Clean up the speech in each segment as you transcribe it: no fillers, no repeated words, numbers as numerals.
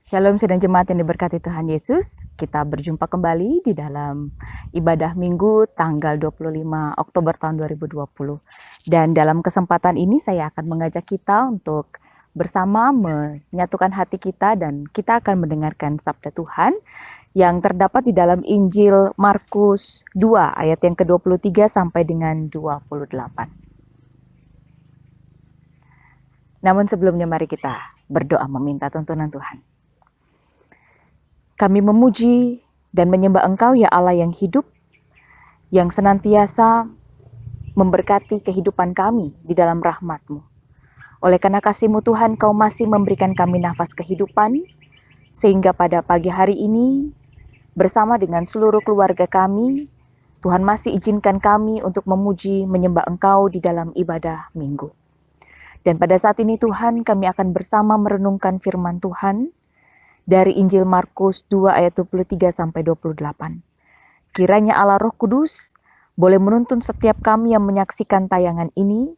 Shalom sedang jemaat yang diberkati Tuhan Yesus. Kita berjumpa kembali di dalam ibadah Minggu tanggal 25 Oktober tahun 2020. Dan dalam kesempatan ini saya akan mengajak kita untuk bersama menyatukan hati kita dan kita akan mendengarkan sabda Tuhan yang terdapat di dalam Injil Markus 2 ayat yang ke-23 sampai dengan 28. Namun sebelumnya mari kita berdoa meminta tuntunan Tuhan. Kami memuji dan menyembah Engkau ya Allah yang hidup, yang senantiasa memberkati kehidupan kami di dalam rahmat-Mu. Oleh karena kasih-Mu Tuhan, Kau masih memberikan kami nafas kehidupan, sehingga pada pagi hari ini bersama dengan seluruh keluarga kami, Tuhan masih izinkan kami untuk memuji, menyembah Engkau di dalam ibadah minggu. Dan pada saat ini Tuhan, kami akan bersama merenungkan firman Tuhan, dari Injil Markus 2 ayat 23 sampai 28. Kiranya Allah Roh Kudus boleh menuntun setiap kami yang menyaksikan tayangan ini,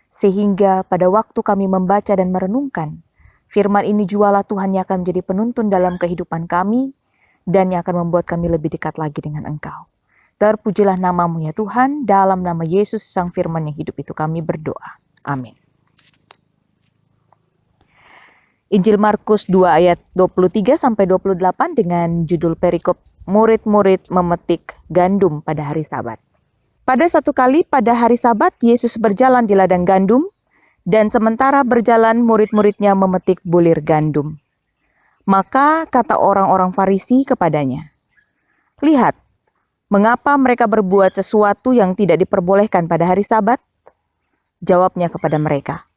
sehingga pada waktu kami membaca dan merenungkan, firman ini jualah Tuhan yang akan menjadi penuntun dalam kehidupan kami, dan yang akan membuat kami lebih dekat lagi dengan Engkau. Terpujilah nama-Mu ya Tuhan, dalam nama Yesus Sang Firman yang hidup itu kami berdoa. Amin. Injil Markus 2 ayat 23 sampai 28 dengan judul perikop murid-murid memetik gandum pada hari Sabat. Pada satu kali pada hari Sabat Yesus berjalan di ladang gandum dan sementara berjalan murid-muridnya memetik bulir gandum. Maka kata orang-orang Farisi kepadanya, "Lihat, mengapa mereka berbuat sesuatu yang tidak diperbolehkan pada hari Sabat?" Jawabnya kepada mereka,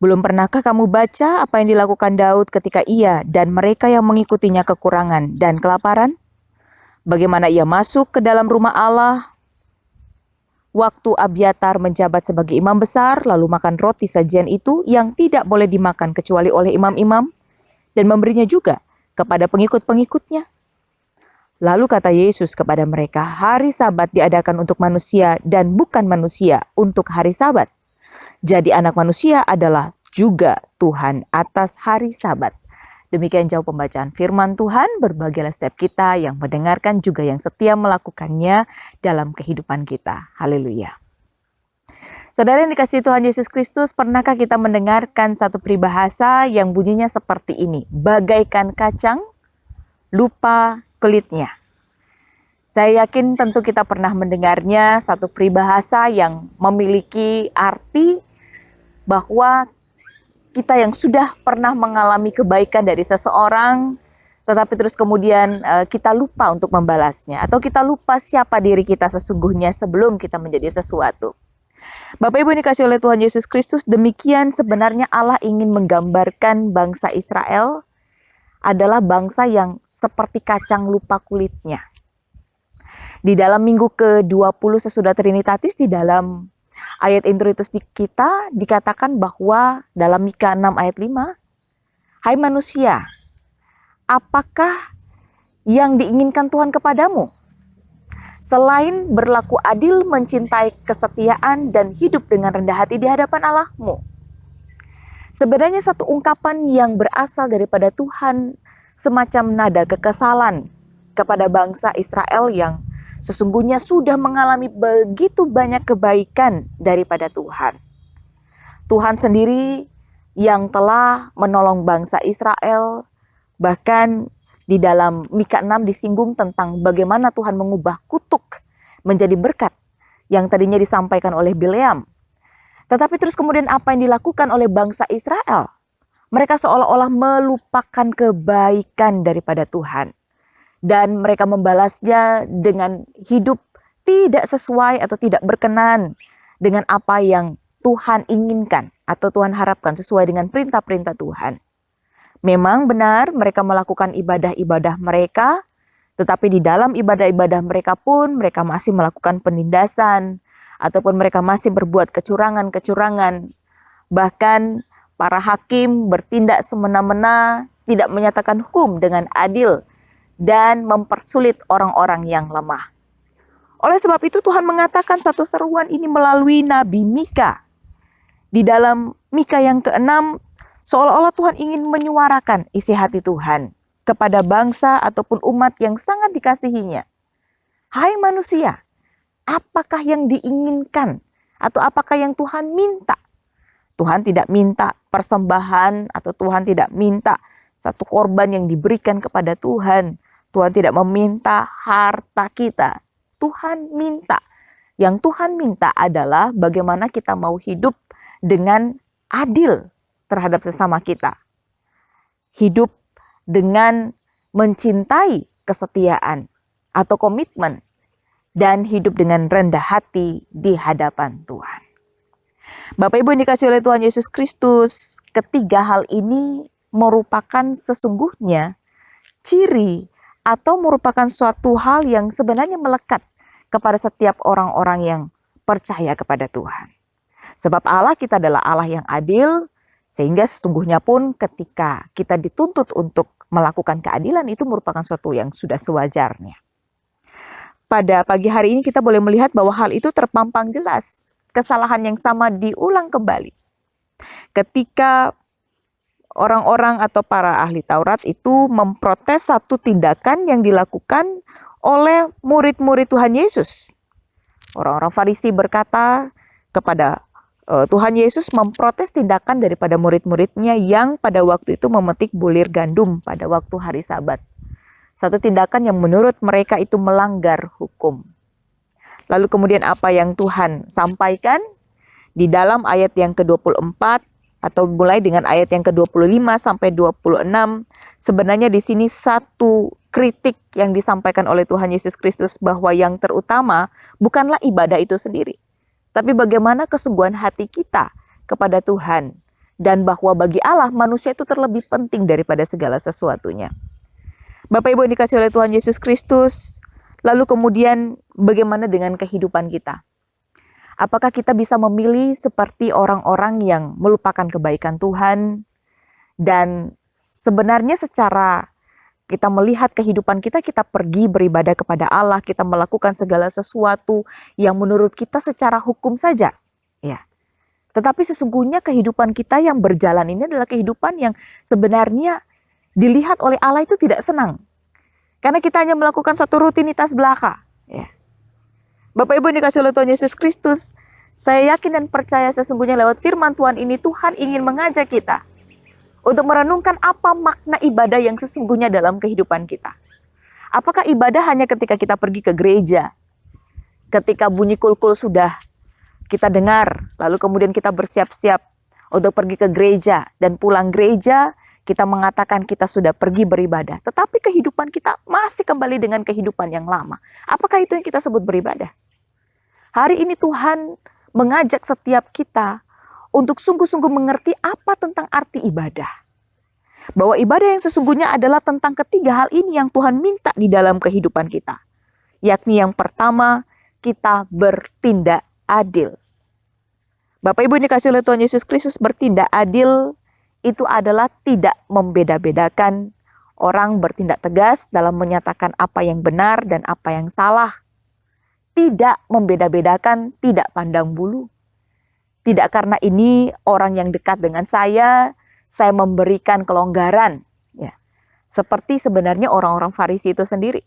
"Belum pernahkah kamu baca apa yang dilakukan Daud ketika ia dan mereka yang mengikutinya kekurangan dan kelaparan? Bagaimana ia masuk ke dalam rumah Allah waktu Abiatar menjabat sebagai imam besar, lalu makan roti sajian itu yang tidak boleh dimakan kecuali oleh imam-imam, dan memberinya juga kepada pengikut-pengikutnya." Lalu kata Yesus kepada mereka, "Hari Sabat diadakan untuk manusia dan bukan manusia untuk hari Sabat. Jadi anak manusia adalah juga Tuhan atas hari Sabat." Demikian jauh pembacaan firman Tuhan. Berbahagialah setiap kita yang mendengarkan juga yang setia melakukannya dalam kehidupan kita. Haleluya. Saudara yang dikasihi Tuhan Yesus Kristus, pernahkah kita mendengarkan satu peribahasa yang bunyinya seperti ini? Bagaikan kacang, lupa kulitnya. Saya yakin tentu kita pernah mendengarnya, satu peribahasa yang memiliki arti bahwa kita yang sudah pernah mengalami kebaikan dari seseorang, tetapi terus kemudian kita lupa untuk membalasnya, atau kita lupa siapa diri kita sesungguhnya sebelum kita menjadi sesuatu. Bapak Ibu yang dikasihi oleh Tuhan Yesus Kristus, demikian sebenarnya Allah ingin menggambarkan bangsa Israel adalah bangsa yang seperti kacang lupa kulitnya. Di dalam minggu ke-20 sesudah Trinitatis, di dalam ayat introitus kita dikatakan bahwa dalam Mika 6 ayat 5, "Hai manusia, apakah yang diinginkan Tuhan kepadamu? Selain berlaku adil, mencintai kesetiaan, dan hidup dengan rendah hati di hadapan Allahmu." Sebenarnya satu ungkapan yang berasal daripada Tuhan, semacam nada kekesalan kepada bangsa Israel yang sesungguhnya sudah mengalami begitu banyak kebaikan daripada Tuhan. Tuhan sendiri yang telah menolong bangsa Israel, bahkan di dalam Mika 6 disinggung tentang bagaimana Tuhan mengubah kutuk menjadi berkat yang tadinya disampaikan oleh Bileam. Tetapi terus kemudian apa yang dilakukan oleh bangsa Israel? Mereka seolah-olah melupakan kebaikan daripada Tuhan. Dan mereka membalasnya dengan hidup tidak sesuai atau tidak berkenan dengan apa yang Tuhan inginkan atau Tuhan harapkan sesuai dengan perintah-perintah Tuhan. Memang benar mereka melakukan ibadah-ibadah mereka, tetapi di dalam ibadah-ibadah mereka pun mereka masih melakukan penindasan ataupun mereka masih berbuat kecurangan-kecurangan. Bahkan para hakim bertindak semena-mena, tidak menyatakan hukum dengan adil, dan mempersulit orang-orang yang lemah. Oleh sebab itu Tuhan mengatakan satu seruan ini melalui Nabi Mika. Di dalam Mika yang ke-6, Seolah-olah Tuhan ingin menyuarakan isi hati Tuhan kepada bangsa ataupun umat yang sangat dikasihinya. Hai manusia, apakah yang diinginkan atau apakah yang Tuhan minta? Tuhan tidak minta persembahan atau Tuhan tidak minta satu korban yang diberikan kepada Tuhan. Tuhan tidak meminta harta kita. Tuhan minta. Yang Tuhan minta adalah bagaimana kita mau hidup dengan adil terhadap sesama kita. Hidup dengan mencintai kesetiaan atau komitmen. Dan hidup dengan rendah hati di hadapan Tuhan. Bapak Ibu yang dikasihi oleh Tuhan Yesus Kristus, ketiga hal ini merupakan sesungguhnya ciri atau merupakan suatu hal yang sebenarnya melekat kepada setiap orang-orang yang percaya kepada Tuhan. Sebab Allah kita adalah Allah yang adil, sehingga sesungguhnya pun ketika kita dituntut untuk melakukan keadilan itu merupakan suatu yang sudah sewajarnya. Pada pagi hari ini kita boleh melihat bahwa hal itu terpampang jelas. Kesalahan yang sama diulang kembali. Ketika orang-orang atau para ahli Taurat itu memprotes satu tindakan yang dilakukan oleh murid-murid Tuhan Yesus. Orang-orang Farisi berkata kepada Tuhan Yesus memprotes tindakan daripada murid-muridnya yang pada waktu itu memetik bulir gandum pada waktu hari Sabat. Satu tindakan yang menurut mereka itu melanggar hukum. Lalu kemudian apa yang Tuhan sampaikan di dalam ayat yang ke-24 atau mulai dengan ayat yang ke-25 sampai 26, sebenarnya di sini satu kritik yang disampaikan oleh Tuhan Yesus Kristus bahwa yang terutama bukanlah ibadah itu sendiri, tapi bagaimana kesungguhan hati kita kepada Tuhan dan bahwa bagi Allah manusia itu terlebih penting daripada segala sesuatunya. Bapak Ibu yang dikasihi oleh Tuhan Yesus Kristus, lalu kemudian bagaimana dengan kehidupan kita? Apakah kita bisa memilih seperti orang-orang yang melupakan kebaikan Tuhan dan sebenarnya secara kita melihat kehidupan kita, kita pergi beribadah kepada Allah, kita melakukan segala sesuatu yang menurut kita secara hukum saja. Ya. Tetapi sesungguhnya kehidupan kita yang berjalan ini adalah kehidupan yang sebenarnya dilihat oleh Allah itu tidak senang. Karena kita hanya melakukan satu rutinitas belaka. Ya. Bapak Ibu yang dikasihi oleh Tuhan Yesus Kristus, saya yakin dan percaya sesungguhnya lewat firman Tuhan ini Tuhan ingin mengajak kita untuk merenungkan apa makna ibadah yang sesungguhnya dalam kehidupan kita. Apakah ibadah hanya ketika kita pergi ke gereja, ketika bunyi kulkul sudah kita dengar, lalu kemudian kita bersiap-siap untuk pergi ke gereja dan pulang gereja, kita mengatakan kita sudah pergi beribadah. Tetapi kehidupan kita masih kembali dengan kehidupan yang lama. Apakah itu yang kita sebut beribadah? Hari ini Tuhan mengajak setiap kita untuk sungguh-sungguh mengerti apa tentang arti ibadah. Bahwa ibadah yang sesungguhnya adalah tentang ketiga hal ini yang Tuhan minta di dalam kehidupan kita. Yakni yang pertama, kita bertindak adil. Bapak Ibu yang dikasihi oleh Tuhan Yesus Kristus, bertindak adil itu adalah tidak membeda-bedakan. Orang bertindak tegas dalam menyatakan apa yang benar dan apa yang salah. Tidak membeda-bedakan, tidak pandang bulu. Tidak karena ini orang yang dekat dengan saya memberikan kelonggaran. Ya. Seperti sebenarnya orang-orang Farisi itu sendiri.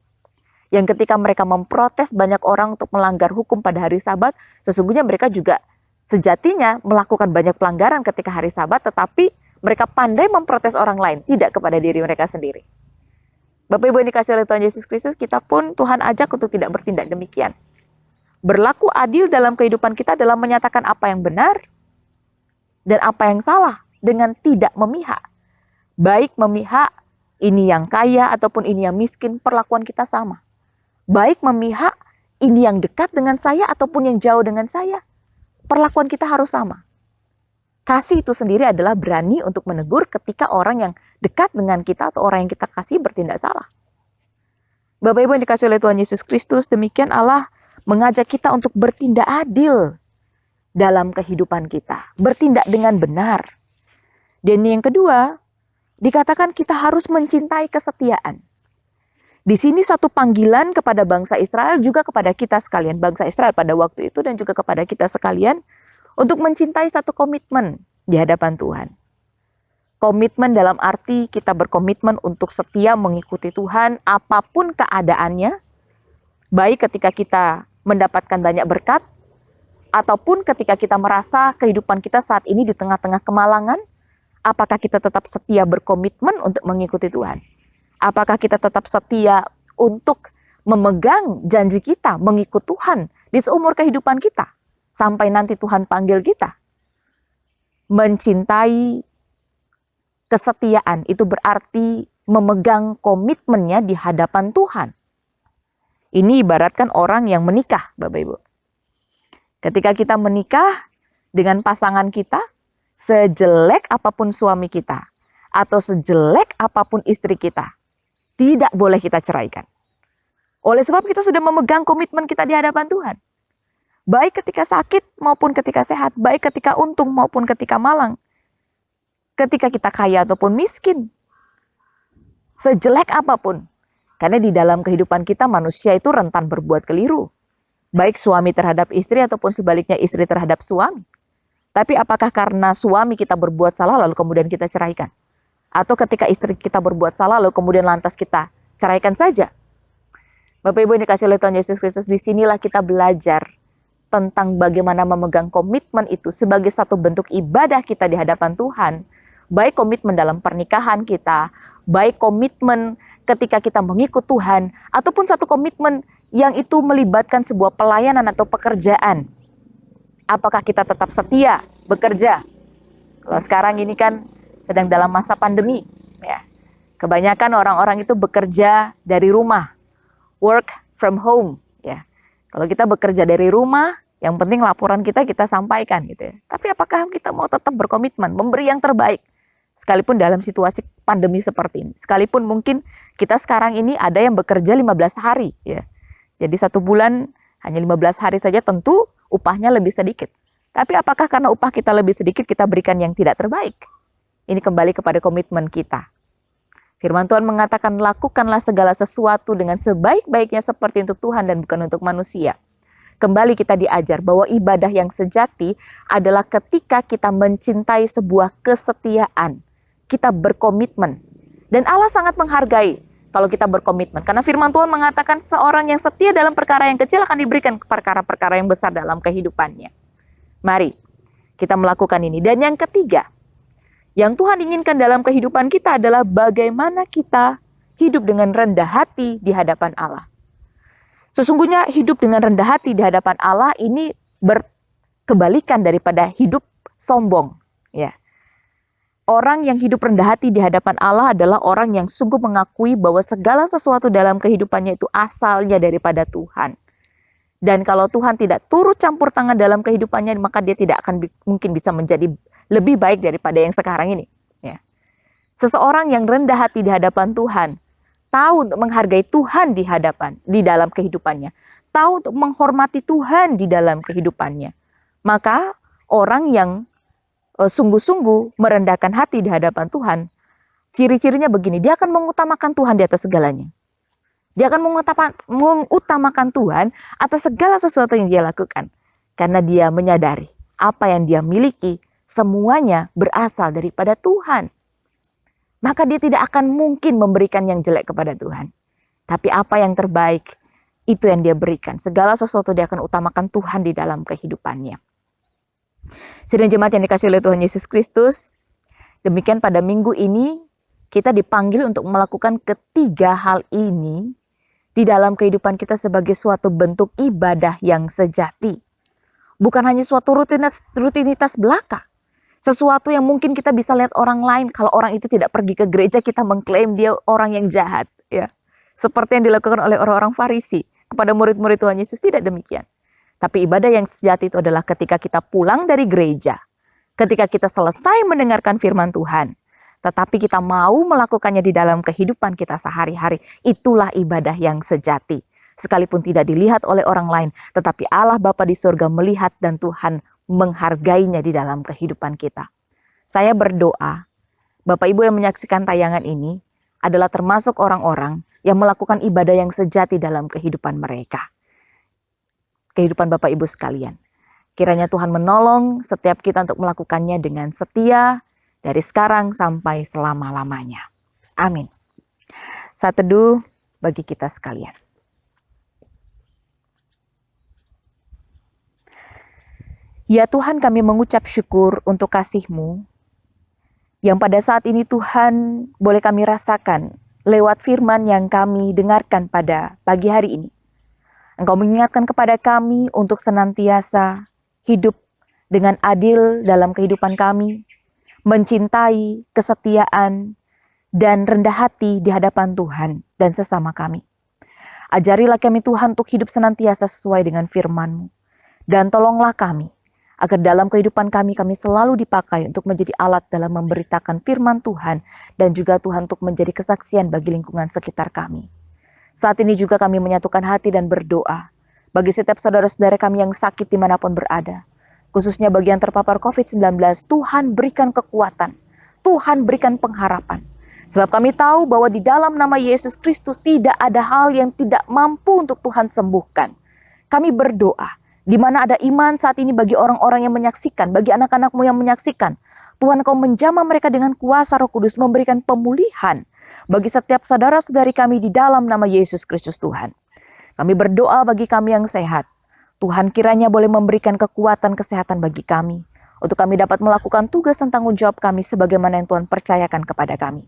Yang ketika mereka memprotes banyak orang untuk melanggar hukum pada hari Sabat, sesungguhnya mereka juga sejatinya melakukan banyak pelanggaran ketika hari Sabat, tetapi mereka pandai memprotes orang lain, tidak kepada diri mereka sendiri. Bapak Ibu yang dikasihi oleh Tuhan Yesus Kristus, kita pun Tuhan ajak untuk tidak bertindak demikian. Berlaku adil dalam kehidupan kita adalah menyatakan apa yang benar dan apa yang salah dengan tidak memihak. Baik memihak ini yang kaya ataupun ini yang miskin, perlakuan kita sama. Baik memihak ini yang dekat dengan saya ataupun yang jauh dengan saya, perlakuan kita harus sama. Kasih itu sendiri adalah berani untuk menegur ketika orang yang dekat dengan kita atau orang yang kita kasih bertindak salah. Bapak Ibu yang dikasihi oleh Tuhan Yesus Kristus, demikian Allah mengajak kita untuk bertindak adil dalam kehidupan kita. Bertindak dengan benar. Dan yang kedua, dikatakan kita harus mencintai kesetiaan. Di sini satu panggilan kepada bangsa Israel, juga kepada kita sekalian. Bangsa Israel pada waktu itu dan juga kepada kita sekalian untuk mencintai satu komitmen di hadapan Tuhan. Komitmen dalam arti kita berkomitmen untuk setia mengikuti Tuhan apapun keadaannya, baik ketika kita mendapatkan banyak berkat, ataupun ketika kita merasa kehidupan kita saat ini di tengah-tengah kemalangan, apakah kita tetap setia berkomitmen untuk mengikuti Tuhan? Apakah kita tetap setia untuk memegang janji kita mengikut Tuhan di seumur kehidupan kita, sampai nanti Tuhan panggil kita? Mencintai, kesetiaan itu berarti memegang komitmennya di hadapan Tuhan. Ini ibaratkan orang yang menikah, Bapak Ibu. Ketika kita menikah dengan pasangan kita, sejelek apapun suami kita, atau sejelek apapun istri kita, tidak boleh kita ceraikan. Oleh sebab kita sudah memegang komitmen kita di hadapan Tuhan. Baik ketika sakit maupun ketika sehat, baik ketika untung maupun ketika malang. Ketika kita kaya ataupun miskin, sejelek apapun. Karena di dalam kehidupan kita manusia itu rentan berbuat keliru. Baik suami terhadap istri ataupun sebaliknya istri terhadap suami. Tapi apakah karena suami kita berbuat salah lalu kemudian kita ceraikan? Atau ketika istri kita berbuat salah lalu kemudian lantas kita ceraikan saja? Bapak Ibu yang dikasihi oleh Tuhan Yesus Kristus, disinilah kita belajar tentang bagaimana memegang komitmen itu sebagai satu bentuk ibadah kita di hadapan Tuhan. Baik komitmen dalam pernikahan kita, baik komitmen ketika kita mengikut Tuhan, ataupun satu komitmen yang itu melibatkan sebuah pelayanan atau pekerjaan. Apakah kita tetap setia bekerja? Kalau sekarang ini kan sedang dalam masa pandemi, ya. Kebanyakan orang-orang itu bekerja dari rumah, work from home, ya. Kalau kita bekerja dari rumah, yang penting laporan kita sampaikan gitu ya. Tapi apakah kita mau tetap berkomitmen, memberi yang terbaik? Sekalipun dalam situasi pandemi seperti ini. Sekalipun mungkin kita sekarang ini ada yang bekerja 15 hari. Ya. Jadi 1 bulan hanya 15 hari saja, tentu upahnya lebih sedikit. Tapi apakah karena upah kita lebih sedikit kita berikan yang tidak terbaik? Ini kembali kepada komitmen kita. Firman Tuhan mengatakan, lakukanlah segala sesuatu dengan sebaik-baiknya seperti untuk Tuhan dan bukan untuk manusia. Kembali kita diajar bahwa ibadah yang sejati adalah ketika kita mencintai sebuah kesetiaan. Kita berkomitmen. Dan Allah sangat menghargai kalau kita berkomitmen. Karena firman Tuhan mengatakan seorang yang setia dalam perkara yang kecil akan diberikan perkara-perkara yang besar dalam kehidupannya. Mari kita melakukan ini. Dan yang ketiga, yang Tuhan inginkan dalam kehidupan kita adalah bagaimana kita hidup dengan rendah hati di hadapan Allah. Sesungguhnya hidup dengan rendah hati di hadapan Allah ini berkebalikan daripada hidup sombong. Ya. Orang yang hidup rendah hati di hadapan Allah adalah orang yang sungguh mengakui bahwa segala sesuatu dalam kehidupannya itu asalnya daripada Tuhan. Dan kalau Tuhan tidak turut campur tangan dalam kehidupannya, maka dia tidak akan mungkin bisa menjadi lebih baik daripada yang sekarang ini. Ya. Seseorang yang rendah hati di hadapan Tuhan, tahu untuk menghargai Tuhan di dalam kehidupannya, tahu untuk menghormati Tuhan di dalam kehidupannya. Maka orang yang sungguh-sungguh merendahkan hati di hadapan Tuhan, ciri-cirinya begini, dia akan mengutamakan Tuhan di atas segalanya. Dia akan mengutamakan Tuhan atas segala sesuatu yang dia lakukan. Karena dia menyadari apa yang dia miliki semuanya berasal daripada Tuhan. Maka dia tidak akan mungkin memberikan yang jelek kepada Tuhan. Tapi apa yang terbaik, itu yang dia berikan. Segala sesuatu dia akan utamakan Tuhan di dalam kehidupannya. Sidang jemaat yang dikasihi oleh Tuhan Yesus Kristus, demikian pada minggu ini kita dipanggil untuk melakukan ketiga hal ini di dalam kehidupan kita sebagai suatu bentuk ibadah yang sejati. Bukan hanya suatu rutinitas belaka, sesuatu yang mungkin kita bisa lihat orang lain, kalau orang itu tidak pergi ke gereja kita mengklaim dia orang yang jahat, ya. Seperti yang dilakukan oleh orang-orang Farisi kepada murid-murid Tuhan Yesus, tidak demikian. Tapi ibadah yang sejati itu adalah ketika kita pulang dari gereja, ketika kita selesai mendengarkan firman Tuhan, tetapi kita mau melakukannya di dalam kehidupan kita sehari-hari. Itulah ibadah yang sejati. Sekalipun tidak dilihat oleh orang lain, tetapi Allah Bapa di surga melihat dan Tuhan menghargainya di dalam kehidupan kita. Saya berdoa, Bapak Ibu yang menyaksikan tayangan ini adalah termasuk orang-orang yang melakukan ibadah yang sejati dalam kehidupan mereka. Kehidupan Bapak Ibu sekalian. Kiranya Tuhan menolong setiap kita untuk melakukannya dengan setia, dari sekarang sampai selama-lamanya. Amin. Saat teduh bagi kita sekalian. Ya Tuhan, kami mengucap syukur untuk kasih-Mu yang pada saat ini Tuhan boleh kami rasakan lewat firman yang kami dengarkan pada pagi hari ini. Engkau mengingatkan kepada kami untuk senantiasa hidup dengan adil dalam kehidupan kami, mencintai, kesetiaan, dan rendah hati di hadapan Tuhan dan sesama kami. Ajarilah kami Tuhan untuk hidup senantiasa sesuai dengan firman-Mu. Dan tolonglah kami, agar dalam kehidupan kami selalu dipakai untuk menjadi alat dalam memberitakan firman Tuhan dan juga Tuhan untuk menjadi kesaksian bagi lingkungan sekitar kami. Saat ini juga kami menyatukan hati dan berdoa bagi setiap saudara-saudara kami yang sakit dimanapun berada. Khususnya bagi yang terpapar COVID-19, Tuhan berikan kekuatan, Tuhan berikan pengharapan. Sebab kami tahu bahwa di dalam nama Yesus Kristus tidak ada hal yang tidak mampu untuk Tuhan sembuhkan. Kami berdoa, di mana ada iman saat ini bagi orang-orang yang menyaksikan, bagi anak-anak-Mu yang menyaksikan. Tuhan, Kau menjamah mereka dengan kuasa Roh Kudus, memberikan pemulihan bagi setiap saudara-saudari kami di dalam nama Yesus Kristus Tuhan. Kami berdoa bagi kami yang sehat. Tuhan kiranya boleh memberikan kekuatan kesehatan bagi kami, untuk kami dapat melakukan tugas dan tanggung jawab kami sebagaimana yang Tuhan percayakan kepada kami.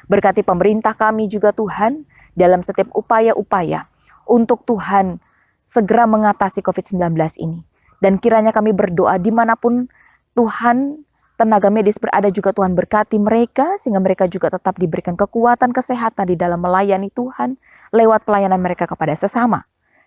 Berkati pemerintah kami juga Tuhan, dalam setiap upaya-upaya untuk Tuhan segera mengatasi COVID-19 ini. Dan kiranya kami berdoa dimanapun Tuhan tenaga medis berada juga Tuhan berkati mereka, sehingga mereka juga tetap diberikan kekuatan kesehatan di dalam melayani Tuhan lewat pelayanan mereka kepada sesama.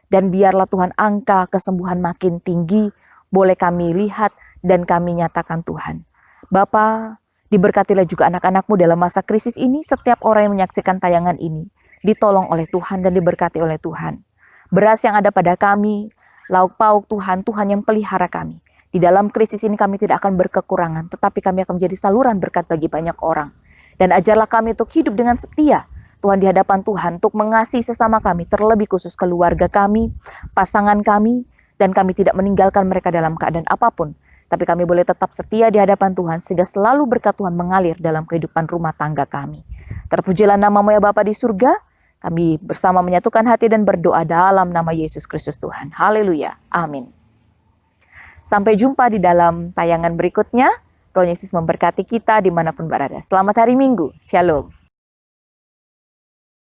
Dan biarlah Tuhan angka kesembuhan makin tinggi boleh kami lihat dan kami nyatakan Tuhan. Bapa, diberkatilah juga anak-anak-Mu dalam masa krisis ini, setiap orang yang menyaksikan tayangan ini ditolong oleh Tuhan dan diberkati oleh Tuhan. Beras yang ada pada kami, lauk pauk Tuhan, Tuhan yang pelihara kami. Di dalam krisis ini kami tidak akan berkekurangan, tetapi kami akan menjadi saluran berkat bagi banyak orang. Dan ajarlah kami untuk hidup dengan setia, Tuhan, di hadapan Tuhan, untuk mengasihi sesama kami, terlebih khusus keluarga kami, pasangan kami, dan kami tidak meninggalkan mereka dalam keadaan apapun. Tapi kami boleh tetap setia di hadapan Tuhan, sehingga selalu berkat Tuhan mengalir dalam kehidupan rumah tangga kami. Terpujilah nama-Mu ya Bapa di surga. Kami bersama menyatukan hati dan berdoa dalam nama Yesus Kristus Tuhan. Haleluya. Amin. Sampai jumpa di dalam tayangan berikutnya. Tuhan Yesus memberkati kita dimanapun berada. Selamat hari Minggu. Shalom.